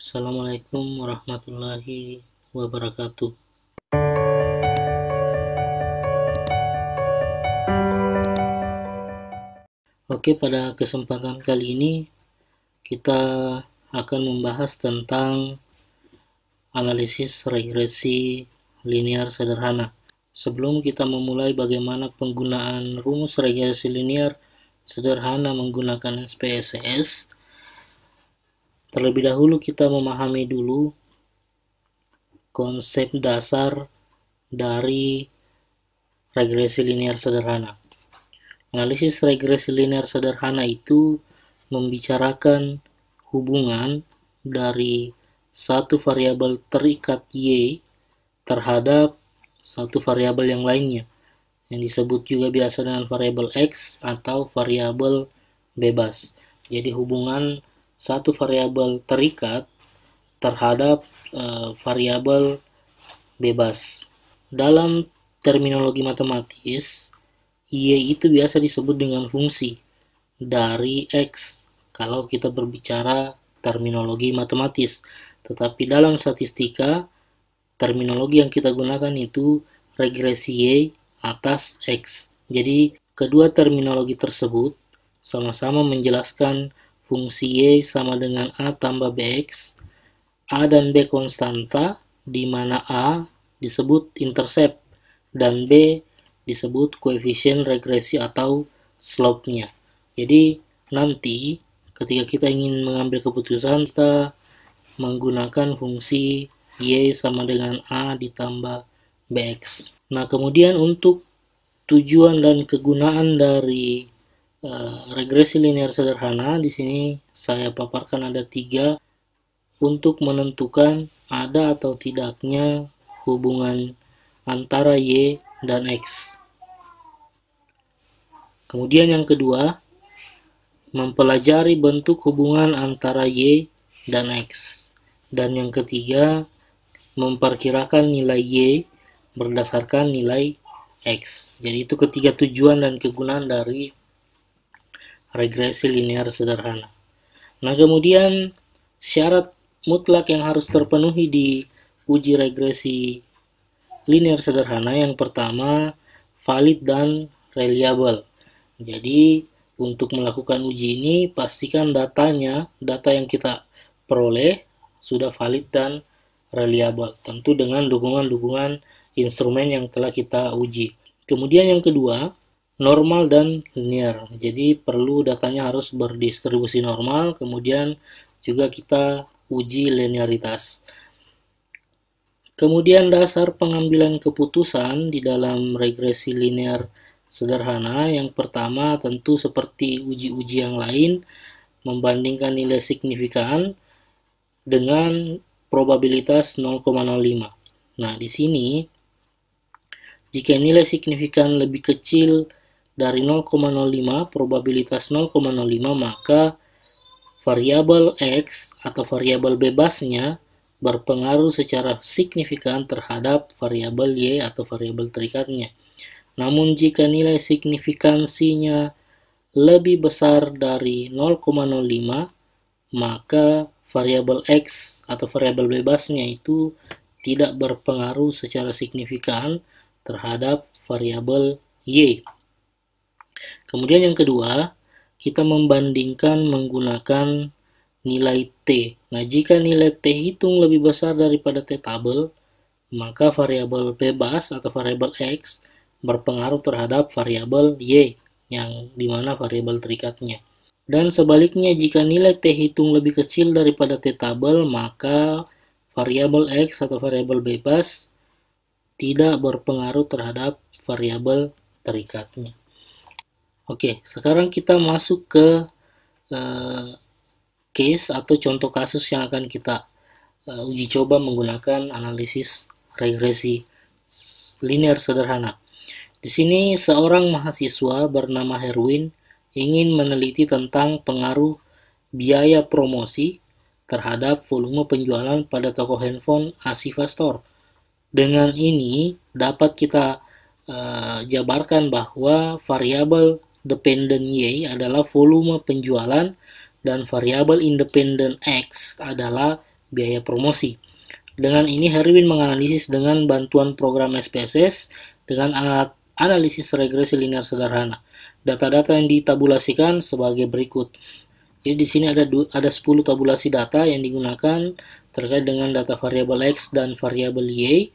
Assalamualaikum warahmatullahi wabarakatuh. Oke, pada kesempatan kali ini kita akan membahas tentang analisis regresi linear sederhana. Sebelum kita memulai bagaimana penggunaan rumus regresi linear sederhana menggunakan SPSS, terlebih dahulu kita memahami dulu konsep dasar dari regresi linear sederhana. Analisis regresi linear sederhana itu membicarakan hubungan dari satu variabel terikat Y terhadap satu variabel yang lainnya, yang disebut juga biasa dengan variabel X atau variabel bebas. Jadi hubungan satu variabel terikat terhadap variabel bebas. Dalam terminologi matematis, Y itu biasa disebut dengan fungsi dari X kalau kita berbicara terminologi matematis. Tetapi dalam statistika, terminologi yang kita gunakan itu regresi Y atas X. Jadi kedua terminologi tersebut sama-sama menjelaskan fungsi Y sama dengan A tambah BX, A dan B konstanta, di mana A disebut intercept dan B disebut koefisien regresi atau slope-nya. Jadi nanti ketika kita ingin mengambil keputusan, kita menggunakan fungsi Y sama dengan A ditambah BX. Nah, kemudian untuk tujuan dan kegunaan dari regresi linear sederhana, di sini saya paparkan ada 3 untuk menentukan ada atau tidaknya hubungan antara Y dan X. Kemudian yang kedua, mempelajari bentuk hubungan antara Y dan X. Dan yang ketiga, memperkirakan nilai Y berdasarkan nilai X. Jadi itu ketiga tujuan dan kegunaan dari regresi linear sederhana. Nah, kemudian syarat mutlak yang harus terpenuhi di uji regresi linear sederhana, yang pertama valid dan reliable. Jadi untuk melakukan uji ini pastikan data yang kita peroleh sudah valid dan reliable, tentu dengan dukungan-dukungan instrumen yang telah kita uji. Kemudian yang kedua, normal dan linear. Jadi perlu datanya harus berdistribusi normal, kemudian juga kita uji linearitas. Kemudian dasar pengambilan keputusan di dalam regresi linear sederhana, yang pertama tentu seperti uji-uji yang lain, membandingkan nilai signifikan dengan probabilitas 0,05. Nah, di sini jika nilai signifikan lebih kecil dari 0,05, probabilitas 0,05, maka variabel X atau variabel bebasnya berpengaruh secara signifikan terhadap variabel Y atau variabel terikatnya. Namun jika nilai signifikansinya lebih besar dari 0,05, maka variabel X atau variabel bebasnya itu tidak berpengaruh secara signifikan terhadap variabel Y. Kemudian yang kedua, kita membandingkan menggunakan nilai T. Nah, jika nilai T hitung lebih besar daripada T tabel, maka variabel bebas atau variabel X berpengaruh terhadap variabel Y, yang dimana variabel terikatnya. Dan sebaliknya, jika nilai T hitung lebih kecil daripada T tabel, maka variabel X atau variabel bebas tidak berpengaruh terhadap variabel terikatnya. Oke, sekarang kita masuk ke case atau contoh kasus yang akan kita uji coba menggunakan analisis regresi linear sederhana. Di sini seorang mahasiswa bernama Herwin ingin meneliti tentang pengaruh biaya promosi terhadap volume penjualan pada toko handphone Asifa Store. Dengan ini dapat kita jabarkan bahwa variabel dependent Y adalah volume penjualan dan variabel independent X adalah biaya promosi. Dengan ini Herwin menganalisis dengan bantuan program SPSS dengan analisis regresi linear sederhana. Data-data yang ditabulasikan sebagai berikut. Jadi di sini ada 10 tabulasi data yang digunakan terkait dengan data variabel X dan variabel Y,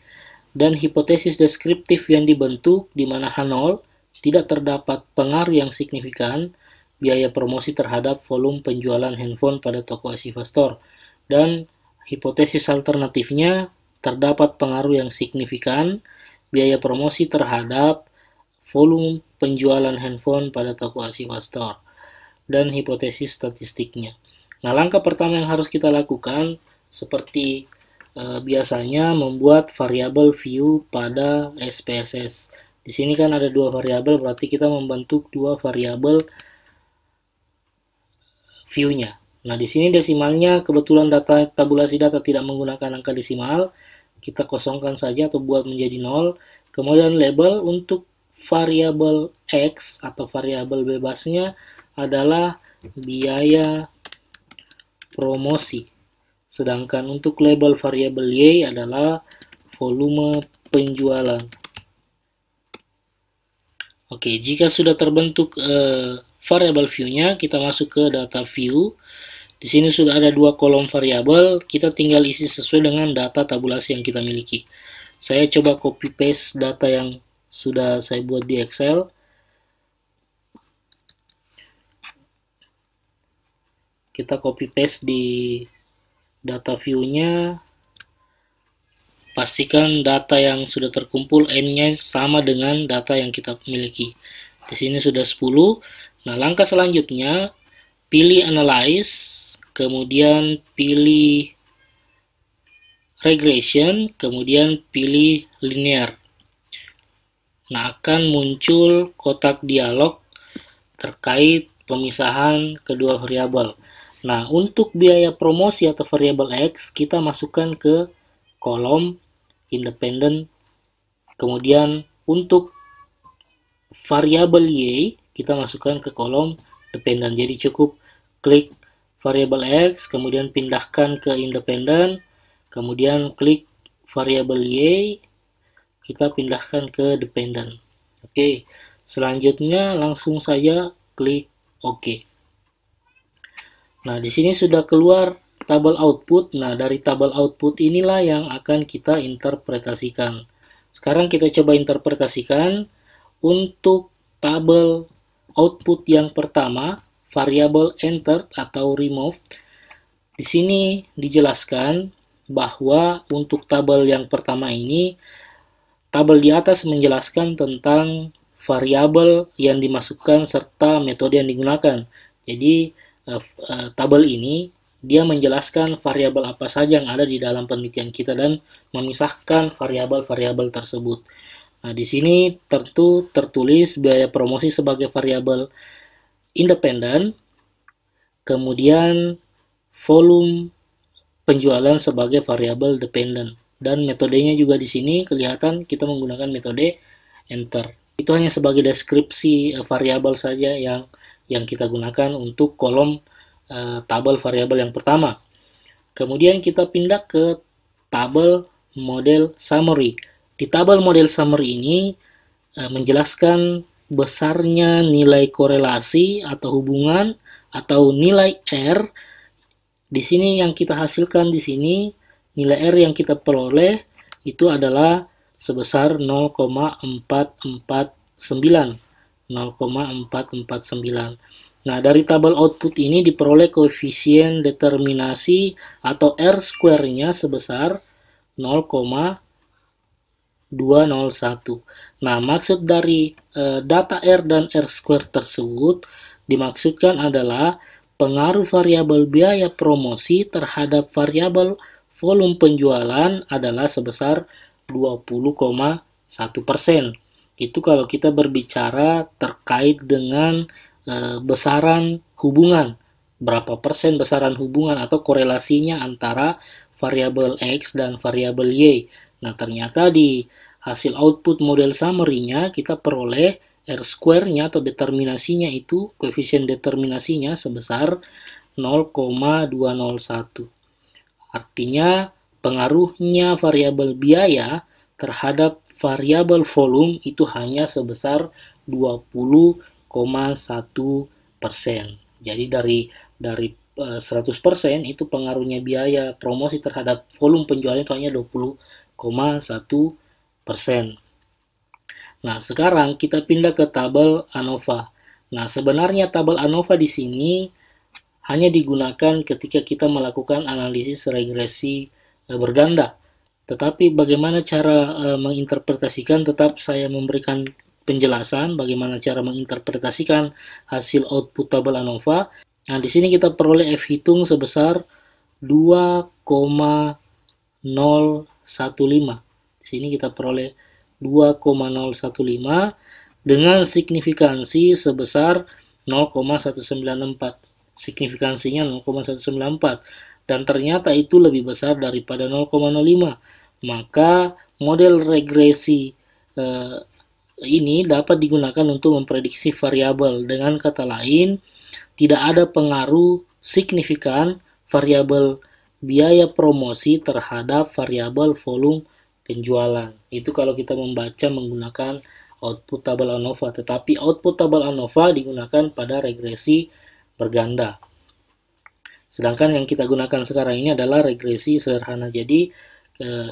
dan hipotesis deskriptif yang dibentuk di mana H0 tidak terdapat pengaruh yang signifikan biaya promosi terhadap volume penjualan handphone pada toko Asifa Store, dan hipotesis alternatifnya terdapat pengaruh yang signifikan biaya promosi terhadap volume penjualan handphone pada toko Asifa Store, dan hipotesis statistiknya. Nah, langkah pertama yang harus kita lakukan seperti biasanya membuat variabel view pada SPSS. Di sini kan ada 2 variabel, berarti kita membentuk 2 variabel view-nya. Nah, di sini desimalnya kebetulan data tabulasi data tidak menggunakan angka desimal, kita kosongkan saja atau buat menjadi 0. Kemudian label untuk variabel X atau variabel bebasnya adalah biaya promosi. Sedangkan untuk label variabel Y adalah volume penjualan. Oke, jika sudah terbentuk variabel view-nya, kita masuk ke data view. Di sini sudah ada 2 kolom variabel, kita tinggal isi sesuai dengan data tabulasi yang kita miliki. Saya coba copy paste data yang sudah saya buat di Excel. Kita copy paste di data view-nya, pastikan data yang sudah terkumpul N-nya sama dengan data yang kita miliki. Di sini sudah 10. Nah, langkah selanjutnya pilih analyze, kemudian pilih regression, kemudian pilih linear. Nah, akan muncul kotak dialog terkait pemisahan kedua variabel. Nah, untuk biaya promosi atau variabel X, kita masukkan ke kolom independent. Kemudian untuk variabel Y, kita masukkan ke kolom dependent. Jadi cukup klik variabel X, kemudian pindahkan ke independent, kemudian klik variabel Y, kita pindahkan ke dependent. Oke, selanjutnya langsung saja klik OK. Nah, di sini sudah keluar tabel output. Nah, dari tabel output inilah yang akan kita interpretasikan. Sekarang kita coba interpretasikan untuk tabel output yang pertama, variabel entered atau removed. Di sini dijelaskan bahwa untuk tabel yang pertama ini, tabel di atas menjelaskan tentang variabel yang dimasukkan serta metode yang digunakan. Jadi tabel ini dia menjelaskan variabel apa saja yang ada di dalam penelitian kita dan memisahkan variabel-variabel tersebut. Nah, di sini tentu tertulis biaya promosi sebagai variabel independen, kemudian volume penjualan sebagai variabel dependen, dan metodenya juga di sini kelihatan kita menggunakan metode enter. Itu hanya sebagai deskripsi variabel saja yang kita gunakan untuk kolom tabel variabel yang pertama. Kemudian kita pindah ke tabel model summary. Di tabel model summary ini menjelaskan besarnya nilai korelasi atau hubungan atau nilai R. Di sini yang kita hasilkan di sini nilai R yang kita peroleh itu adalah sebesar 0,449. 0,449. Nah, dari tabel output ini diperoleh koefisien determinasi atau R square-nya sebesar 0,201. Nah, maksud dari data R dan R square tersebut dimaksudkan adalah pengaruh variabel biaya promosi terhadap variabel volume penjualan adalah sebesar 20,1%. Itu kalau kita berbicara terkait dengan besaran hubungan, berapa persen besaran hubungan atau korelasinya antara variabel X dan variabel Y. Nah, ternyata di hasil output model summary-nya kita peroleh R square-nya atau determinasinya itu, koefisien determinasinya sebesar 0,201. Artinya pengaruhnya variabel biaya terhadap variabel volume itu hanya sebesar 20,1%. Jadi dari 100% itu pengaruhnya biaya promosi terhadap volume penjualan itu hanya 20,1%. Nah, sekarang kita pindah ke tabel ANOVA. Nah, sebenarnya tabel ANOVA di sini hanya digunakan ketika kita melakukan analisis regresi berganda. Tetapi bagaimana cara menginterpretasikan, tetap saya memberikan penjelasan bagaimana cara menginterpretasikan hasil output tabel ANOVA. Nah, di sini kita peroleh F hitung sebesar 2,015. Di sini kita peroleh 2,015 dengan signifikansi sebesar 0,194. Signifikansinya 0,194 dan ternyata itu lebih besar daripada 0,05. Maka model regresi ini dapat digunakan untuk memprediksi variabel. Dengan kata lain, tidak ada pengaruh signifikan variabel biaya promosi terhadap variabel volume penjualan. Itu kalau kita membaca menggunakan output tabel ANOVA. Tetapi output tabel ANOVA digunakan pada regresi berganda. Sedangkan yang kita gunakan sekarang ini adalah regresi sederhana. Jadi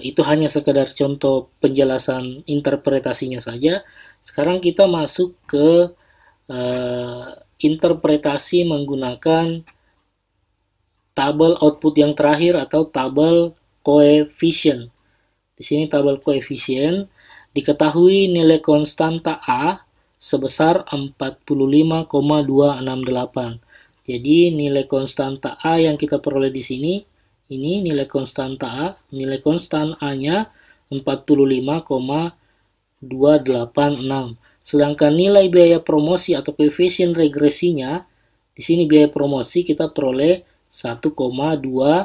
itu hanya sekedar contoh penjelasan interpretasinya saja. Sekarang kita masuk ke interpretasi menggunakan tabel output yang terakhir atau tabel koefisien. Di sini tabel koefisien diketahui nilai konstanta A sebesar 45,268. Jadi nilai konstanta A yang kita peroleh di sini, ini nilai konstanta A, nilai konstan A-nya 45,286. Sedangkan nilai biaya promosi atau koefisien regresinya, di sini biaya promosi kita peroleh 1,238.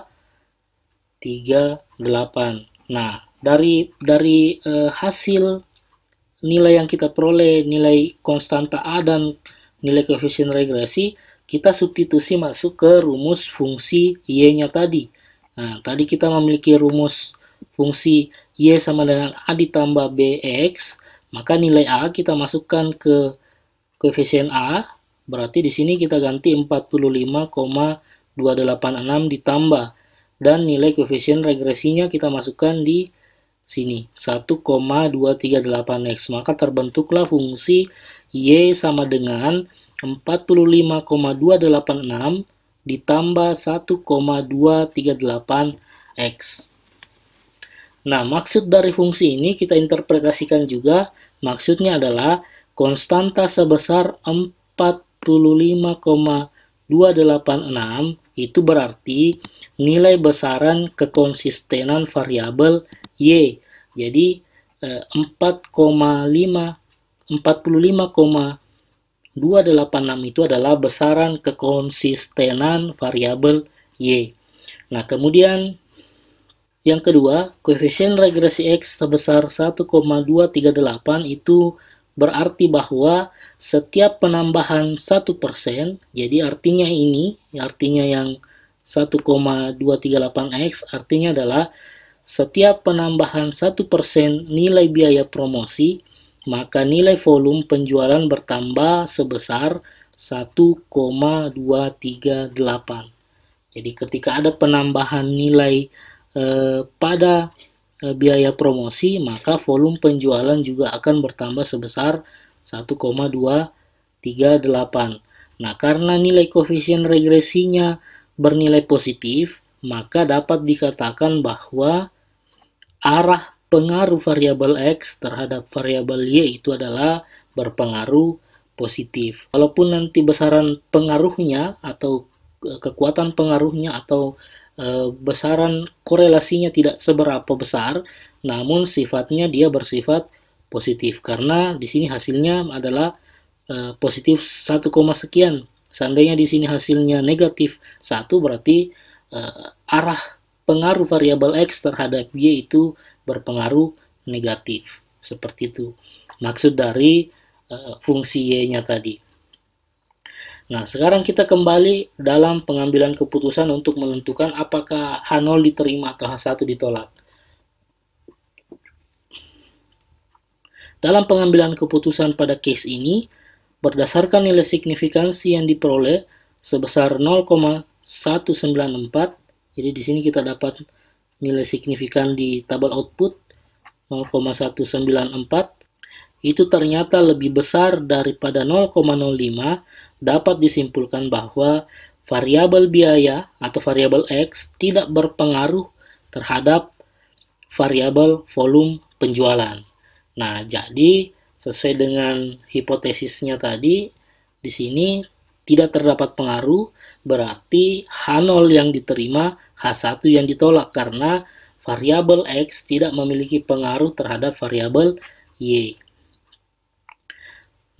Nah, dari hasil nilai yang kita peroleh, nilai konstanta A dan nilai koefisien regresi, kita substitusi masuk ke rumus fungsi Y-nya tadi. Nah, tadi kita memiliki rumus fungsi Y sama dengan A ditambah BX, maka nilai A kita masukkan ke koefisien A, berarti di sini kita ganti 45,286 ditambah, dan nilai koefisien regresinya kita masukkan di sini, 1,238X, maka terbentuklah fungsi Y sama dengan 45,286 ditambah 1,238X. Nah, maksud dari fungsi ini kita interpretasikan juga, maksudnya adalah konstanta sebesar 45,286 itu berarti nilai besaran kekonsistenan variabel Y. Jadi 45,286 itu adalah besaran kekonsistenan variabel Y. Nah, kemudian yang kedua, koefisien regresi X sebesar 1,238 itu berarti bahwa setiap penambahan 1%, jadi artinya ini, artinya yang 1,238X artinya adalah setiap penambahan 1% nilai biaya promosi, maka nilai volume penjualan bertambah sebesar 1,238. Jadi ketika ada penambahan nilai pada biaya promosi, maka volume penjualan juga akan bertambah sebesar 1,238. Nah, karena nilai koefisien regresinya bernilai positif, maka dapat dikatakan bahwa arah pengaruh variabel X terhadap variabel Y itu adalah berpengaruh positif. Walaupun nanti besaran pengaruhnya atau kekuatan pengaruhnya atau besaran korelasinya tidak seberapa besar, namun sifatnya dia bersifat positif karena di sini hasilnya adalah positif 1, sekian. Seandainya di sini hasilnya negatif 1, berarti arah pengaruh variabel X terhadap Y itu berpengaruh negatif. Seperti itu maksud dari fungsi Y-nya tadi. Nah, sekarang kita kembali dalam pengambilan keputusan untuk menentukan apakah H0 diterima atau H1 ditolak. Dalam pengambilan keputusan pada case ini, berdasarkan nilai signifikansi yang diperoleh sebesar 0,194, jadi di sini kita dapat nilai signifikan di tabel output 0,194, itu ternyata lebih besar daripada 0,05, dapat disimpulkan bahwa variabel biaya atau variabel X tidak berpengaruh terhadap variabel volume penjualan. Nah, jadi sesuai dengan hipotesisnya tadi, di sini tidak terdapat pengaruh, berarti H0 yang diterima, H1 yang ditolak, karena variabel X tidak memiliki pengaruh terhadap variabel Y.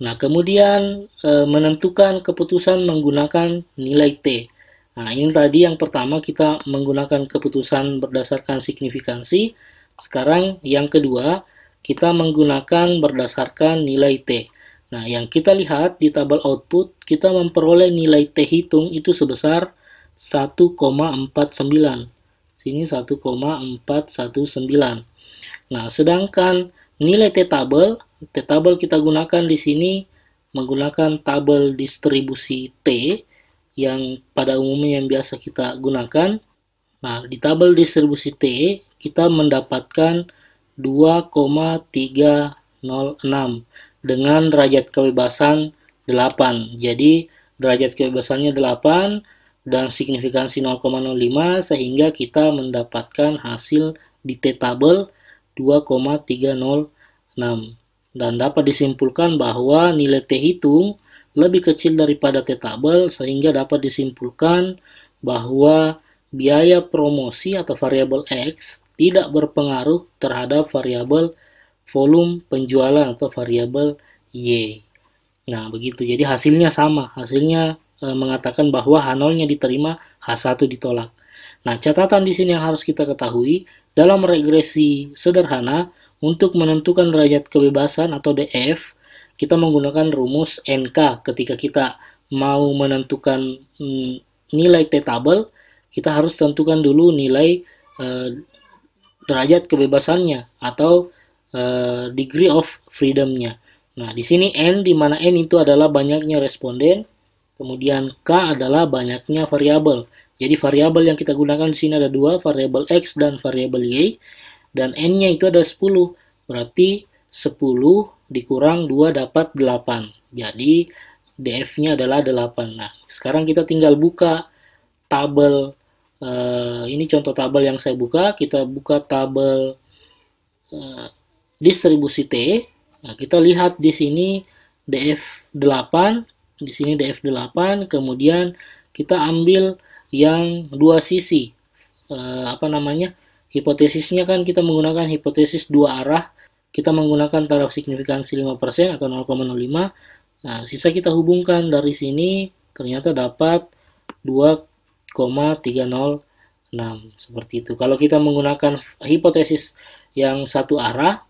Nah, kemudian menentukan keputusan menggunakan nilai T. Nah, ini tadi yang pertama kita menggunakan keputusan berdasarkan signifikansi. Sekarang yang kedua, kita menggunakan berdasarkan nilai T. Nah, yang kita lihat di tabel output, kita memperoleh nilai T hitung itu sebesar 1,49. Sini 1,419. Nah, sedangkan nilai T-tabel kita gunakan di sini menggunakan tabel distribusi T yang pada umumnya yang biasa kita gunakan. Nah, di tabel distribusi T kita mendapatkan 2,306 dengan derajat kebebasan 8. Jadi derajat kebebasannya 8 dan signifikansi 0,05 sehingga kita mendapatkan hasil di T-tabel 2,306. Dan dapat disimpulkan bahwa nilai T hitung lebih kecil daripada T-tabel sehingga dapat disimpulkan bahwa biaya promosi atau variabel X tidak berpengaruh terhadap variabel volume penjualan atau variabel Y. Nah, begitu. Jadi hasilnya sama. Hasilnya mengatakan bahwa H0-nya diterima, H1 ditolak. Nah, catatan di sini yang harus kita ketahui, dalam regresi sederhana, untuk menentukan derajat kebebasan atau DF, kita menggunakan rumus NK. Ketika kita mau menentukan nilai T-tabel, kita harus tentukan dulu nilai derajat kebebasannya atau degree of freedom-nya. Nah, di sini N, di mana N itu adalah banyaknya responden, kemudian K adalah banyaknya variabel. Jadi variabel yang kita gunakan di sini ada dua, variabel X dan variabel Y. Dan N-nya itu ada 10, berarti 10 dikurang 2 dapat 8. Jadi DF-nya adalah 8. Nah, sekarang kita tinggal buka tabel, ini contoh tabel yang saya buka, kita buka tabel distribusi T. Nah, kita lihat di sini DF 8, di sini DF 8, kemudian kita ambil yang dua sisi, hipotesisnya kan kita menggunakan hipotesis dua arah, kita menggunakan taraf signifikansi 5% atau 0,05. Nah, sisa kita hubungkan dari sini, ternyata dapat 2,306. Seperti itu. Kalau kita menggunakan hipotesis yang satu arah,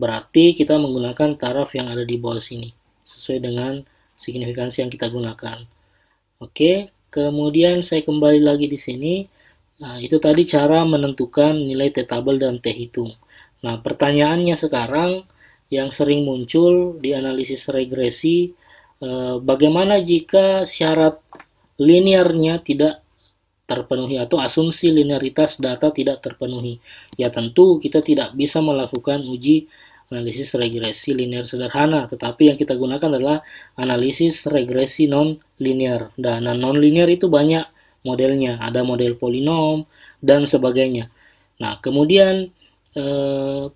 berarti kita menggunakan taraf yang ada di bawah sini, sesuai dengan signifikansi yang kita gunakan. Oke, kemudian saya kembali lagi di sini. Nah, itu tadi cara menentukan nilai T-tabel dan T-hitung. Nah, pertanyaannya sekarang yang sering muncul di analisis regresi, bagaimana jika syarat linearnya tidak terpenuhi atau asumsi linearitas data tidak terpenuhi? Ya, tentu kita tidak bisa melakukan uji analisis regresi linear sederhana, tetapi yang kita gunakan adalah analisis regresi non-linear. Dan non-linear itu banyak modelnya, ada model polinom dan sebagainya. Nah, kemudian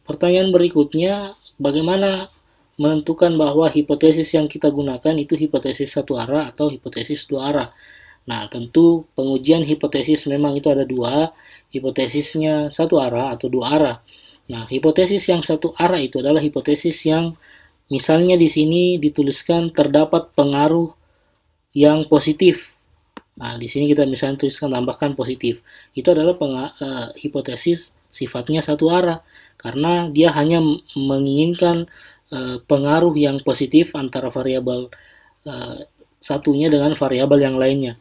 pertanyaan berikutnya, bagaimana menentukan bahwa hipotesis yang kita gunakan itu hipotesis satu arah atau hipotesis dua arah? Nah, tentu pengujian hipotesis memang itu ada dua, hipotesisnya satu arah atau dua arah. Nah, hipotesis yang satu arah itu adalah hipotesis yang misalnya di sini dituliskan terdapat pengaruh yang positif. Nah, di sini kita misalnya tuliskan tambahkan positif. Itu adalah hipotesis sifatnya satu arah karena dia hanya menginginkan pengaruh yang positif antara variabel satunya dengan variabel yang lainnya.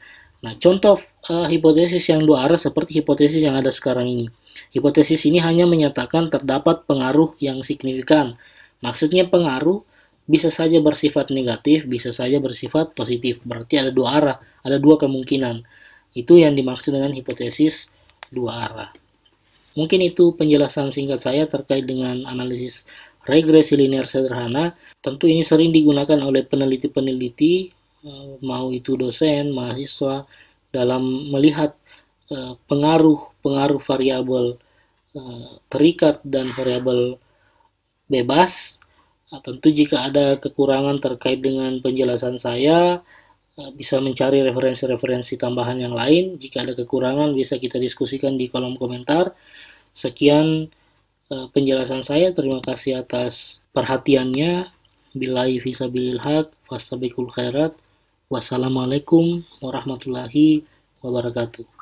Nah, contoh hipotesis yang dua arah seperti hipotesis yang ada sekarang ini. Hipotesis ini hanya menyatakan terdapat pengaruh yang signifikan. Maksudnya pengaruh bisa saja bersifat negatif, bisa saja bersifat positif. Berarti ada dua arah, ada dua kemungkinan. Itu yang dimaksud dengan hipotesis dua arah. Mungkin itu penjelasan singkat saya terkait dengan analisis regresi linear sederhana. Tentu ini sering digunakan oleh peneliti-peneliti, mau itu dosen, mahasiswa, dalam melihat pengaruh variabel terikat dan variabel bebas. Tentu jika ada kekurangan terkait dengan penjelasan saya, bisa mencari referensi-referensi tambahan yang lain. Jika ada kekurangan bisa kita diskusikan di kolom komentar. Sekian penjelasan saya. Terima kasih atas perhatiannya. Billahi fisabilil haq, fastabiqul khairat. Wassalamualaikum warahmatullahi wabarakatuh.